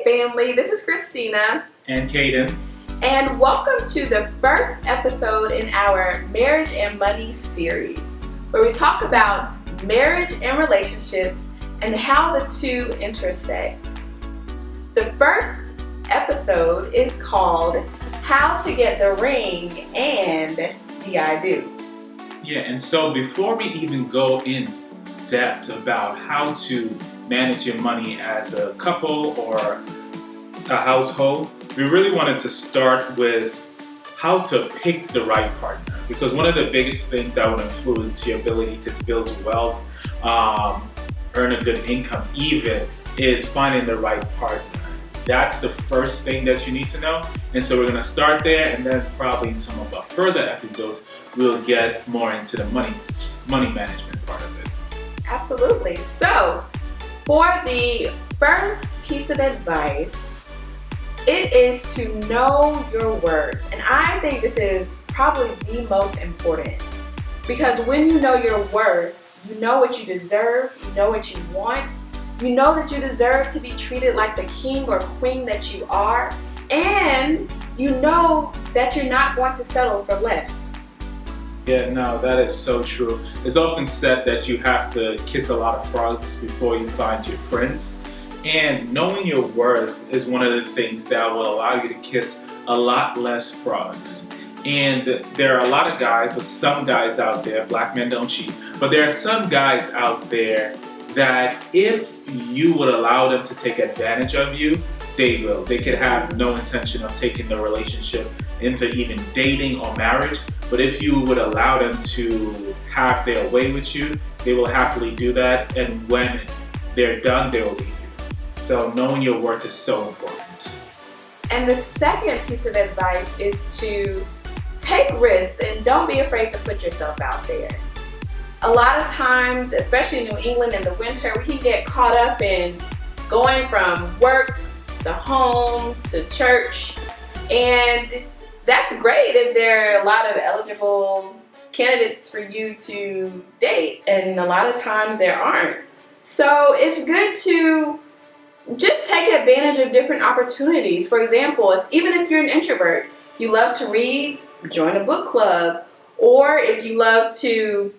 family, this is Christina and Kaden, and welcome to the first episode in our Marriage and Money series, where we talk about marriage and relationships and how the two intersect. The first episode is called How to Get the Ring and the I Do. Yeah, and so before we even go in depth about how to manage your money as a couple or a household, we really wanted to start with how to pick the right partner, because one of the biggest things that would influence your ability to build wealth, earn a good income even, is finding the right partner. That's the first thing that you need to know. And so we're going to start there, and then probably in some of our further episodes, we'll get more into the money management part of it. Absolutely. So, for the first piece of advice, it is to know your worth. And I think this is probably the most important, because when you know your worth, you know what you deserve, you know what you want, you know that you deserve to be treated like the king or queen that you are, and you know that you're not going to settle for less. Yeah, no, that is so true. It's often said that you have to kiss a lot of frogs before you find your prince. And knowing your worth is one of the things that will allow you to kiss a lot less frogs. And there are a lot of guys, or some guys out there, black men don't cheat, but there are some guys out there that if you would allow them to take advantage of you, they will. They could have no intention of taking the relationship into even dating or marriage, but if you would allow them to have their way with you, they will happily do that, and when they're done, they will leave you. So knowing your worth is so important. And the second piece of advice is to take risks and don't be afraid to put yourself out there. A lot of times, especially in New England in the winter, we can get caught up in going from work to home to church, and that's great if there are a lot of eligible candidates for you to date, and a lot of times there aren't. So it's good to just take advantage of different opportunities. For example, even if you're an introvert, you love to read, join a book club, or if you love to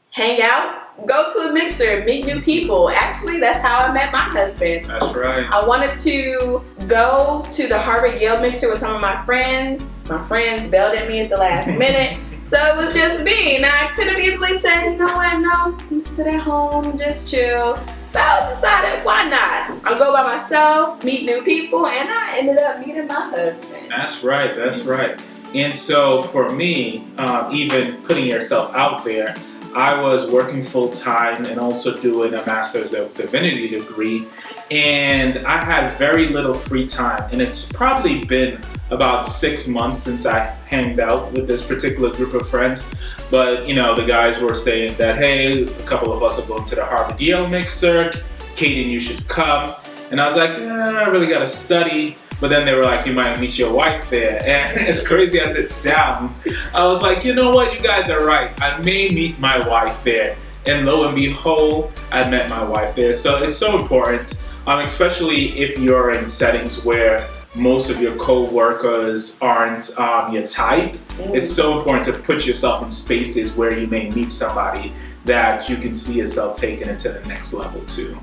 hang out, go to a mixer, meet new people. Actually, that's how I met my husband. That's right. I wanted to go to the Harvard-Yale mixer with some of my friends. My friends bailed at me at the last minute. So it was just me. Now, I could have easily said, you know what, no, you sit at home, just chill. So I decided, why not? I'll go by myself, meet new people, and I ended up meeting my husband. That's right, that's right. And so for me, even putting yourself out there, I was working full-time and also doing a Master's of Divinity degree, and I had very little free time, and it's probably been about 6 months since I hanged out with this particular group of friends. But the guys were saying that, hey, a couple of us are going to the Harvard-Yale mixer, Kaden, you should come. And I was like, I really gotta study. But then they were like, you might meet your wife there. And as crazy as it sounds, I was like, you know what, you guys are right. I may meet my wife there. And lo and behold, I met my wife there. So it's so important, especially if you're in settings where most of your co-workers aren't your type. It's so important to put yourself in spaces where you may meet somebody that you can see yourself taking it to the next level too.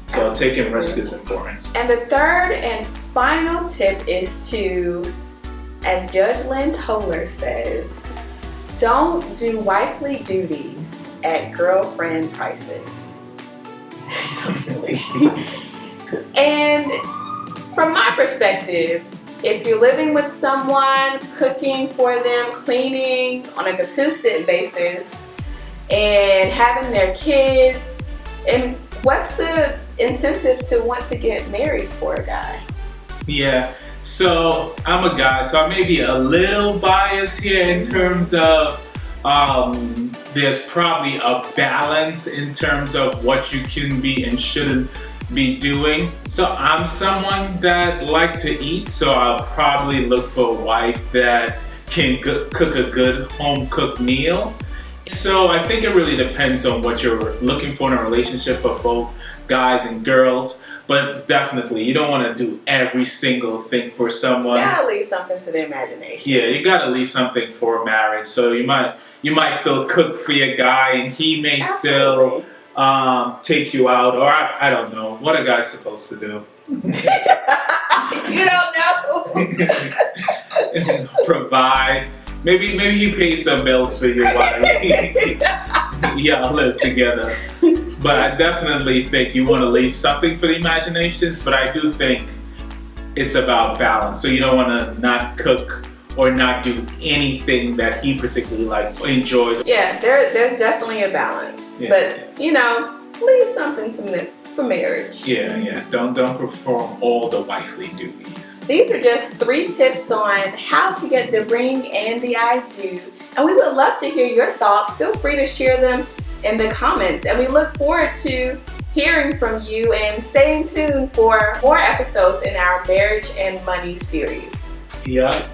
So taking risk is important. And the third and final tip is to, as Judge Lynn Toller says, don't do wifely duties at girlfriend prices. So silly. And from my perspective, if you're living with someone, cooking for them, cleaning on a consistent basis, and having their kids, and what's the incentive to want to get married for a guy? Yeah, so I'm a guy, so I may be a little biased here in terms of there's probably a balance in terms of what you can be and shouldn't be doing. So I'm someone that like to eat, so I'll probably look for a wife that can cook a good home cooked meal. So I think it really depends on what you're looking for in a relationship for both guys and girls. But definitely, you don't want to do every single thing for someone. You gotta leave something to the imagination. Yeah, you gotta leave something for marriage. So you might still cook for your guy, and he may Absolutely. still take you out, or I don't know what a guy's supposed to do. You don't know. Provide. Maybe he pays some bills for you while y'all live together. But I definitely think you want to leave something for the imaginations. But I do think it's about balance. So you don't want to not cook or not do anything that he particularly enjoys. Yeah, there's definitely a balance. Yeah. But leave something for marriage. Yeah. Don't perform all the wifely duties. These are just 3 tips on how to get the ring and the I do. And we would love to hear your thoughts. Feel free to share them in the comments. And we look forward to hearing from you, and staying tuned for more episodes in our Marriage and Money series. Yeah.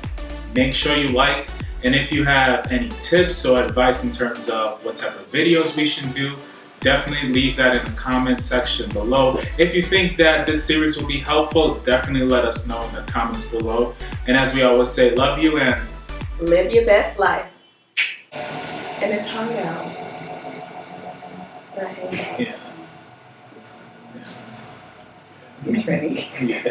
Make sure you like. And if you have any tips or advice in terms of what type of videos we should do, definitely leave that in the comment section below. If you think that this series will be helpful, definitely let us know in the comments below. And as we always say, love you and live your best life. And it's hung out. Not hang out. yeah. It's ready. Yeah.